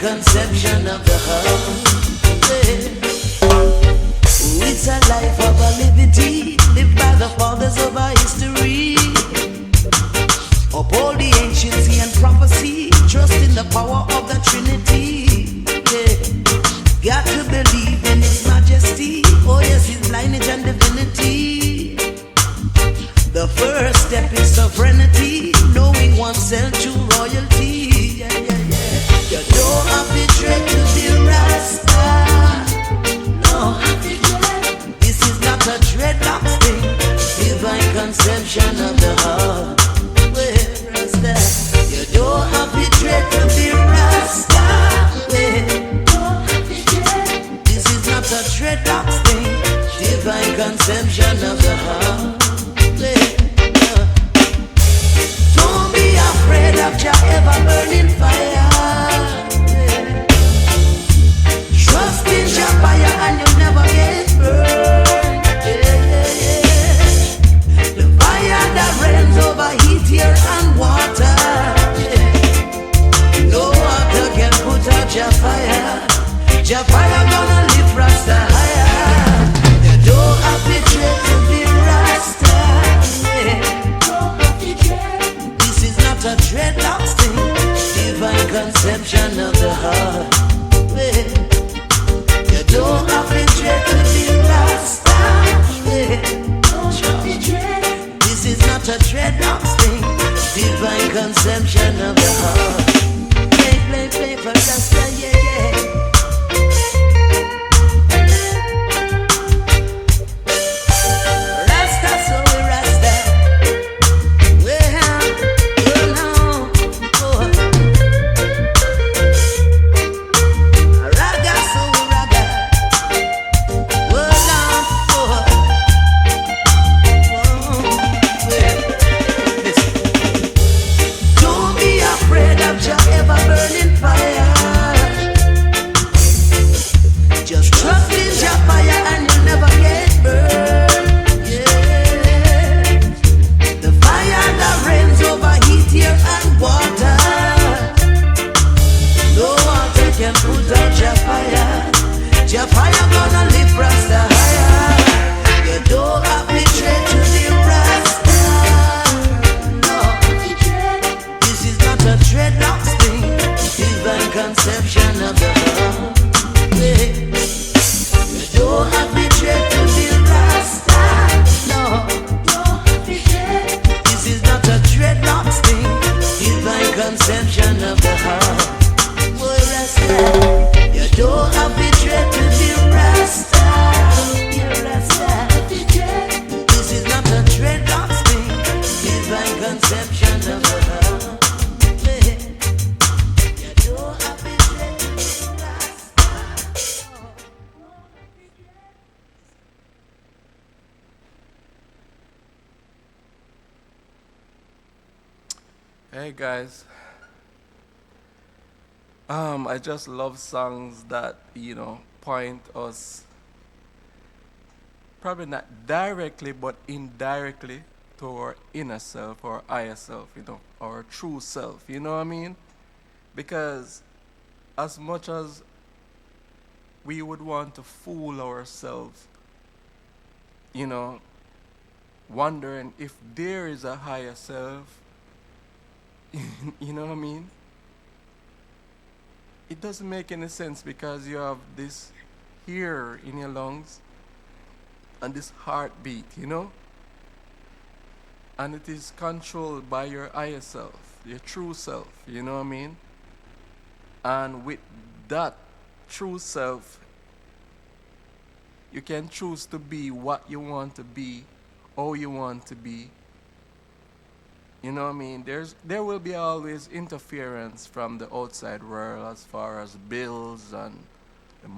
conception of the heart. It's a life of a liberty, lived by the fathers of our history. Uphold the anciency and prophecy, trust in the power of the Trinity. Got to believe in His majesty, oh yes, His lineage and divinity. The first step is sovereignty, knowing oneself to royalty. You don't have to dread to be Rasta. No, this is not a dreadlocks thing. Divine conception of the heart. Rasta, you don't have to dread to be Rasta. This is not a dreadlocks thing. Divine conception of the heart. Don't be afraid of your ever burning fire. Trust in your fire and you'll never get burned. The fire that rains over heat, air and water. No water can put out your fire. Your fire gonna lift Rasta higher. You don't have to dread to be Rasta. This is not a dreadlocks thing. Divine conception of the heart. You don't have to dread to be Rasta. This is not a dreadlocks thing. Divine conception of the heart. Play for Rasta, yeah. Hey guys, I just love songs that, point us, probably not directly, but indirectly to our inner self, or higher self, our true self, you know what I mean? Because as much as we would want to fool ourselves, you know, wondering if there is a higher self, you know what I mean? It doesn't make any sense because you have this here in your lungs and this heartbeat, and it is controlled by your higher self, your true self, you know what I mean? And with that true self, you can choose to be what you want to be, how you want to be. You know what I mean? There will be always interference from the outside world as far as bills and the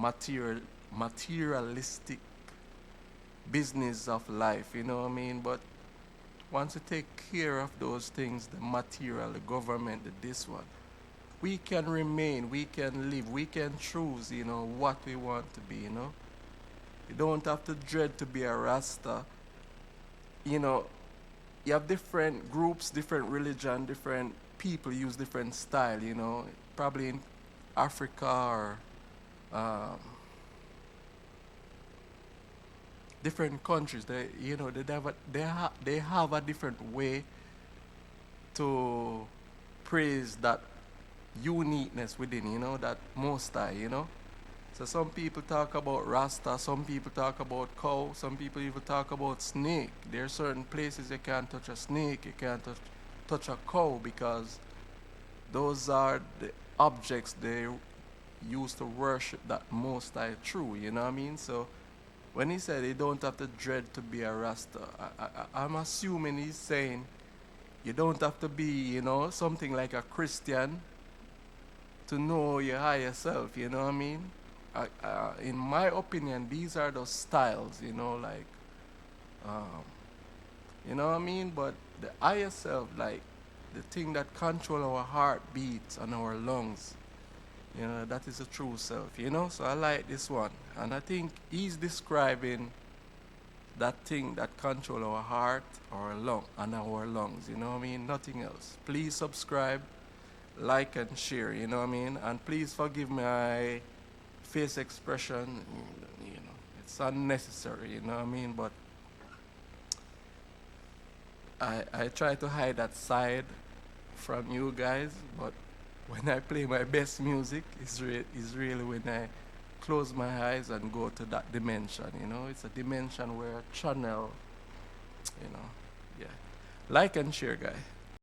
materialistic business of life, you know what I mean? But once you take care of those things, the material, the government, this one, we can remain, we can live, we can choose, what we want to be, You don't have to dread to be a Rasta. You have different groups, different religion, different people use different style, Probably in Africa or um, different countries, they have a different way to praise that uniqueness within, that Most High, So some people talk about Rasta, some people talk about cow, some people even talk about snake. There are certain places you can't touch a snake, you can't touch a cow because those are the objects they use to worship that Most High true, you know what I mean? So when he said you don't have to dread to be a Rasta, I'm assuming he's saying you don't have to be, something like a Christian to know your higher self, you know what I mean? In my opinion, these are those styles, like, um, you know what I mean? But the higher self, like the thing that control our heartbeats and our lungs, that is the true self, So I like this one. And I think he's describing that thing that control our heart, our lung, and our lungs, you know what I mean? Nothing else. Please subscribe, like and share, you know what I mean? And please forgive my face expression, it's unnecessary, you know what I mean? But I try to hide that side from you guys, but when I play my best music, it's really when I close my eyes and go to that dimension, It's a dimension where I channel, yeah. Like and share, guy.